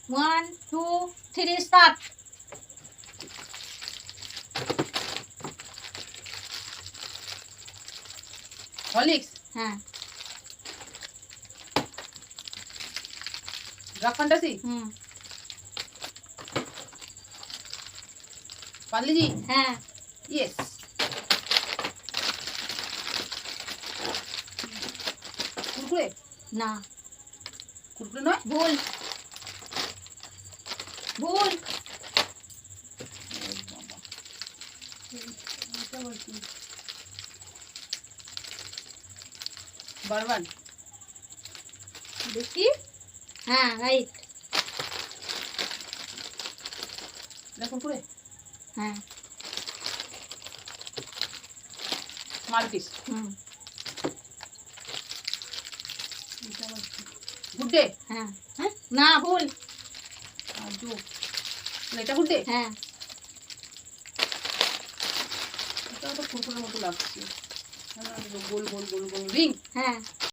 1 2 3 start. Horlicks, হ্যাঁ। Drug fantasy, Parle-G, হ্যাঁ। Yes. Kurkure, না, কুরকুরে নয়, ভুল ভুল। বারবান, দেখি। হ্যাঁ, রাইট। এটা কুরকুরে, হ্যাঁ। মালটিস, হুম। গুড ডে, হ্যাঁ। হ্যাঁ, না, ভুল। এটা গুড ডে, হ্যাঁ। এটা তো কুরকুরের মতো লাগছে। গোল গোল গোল গোল রিং, হ্যাঁ।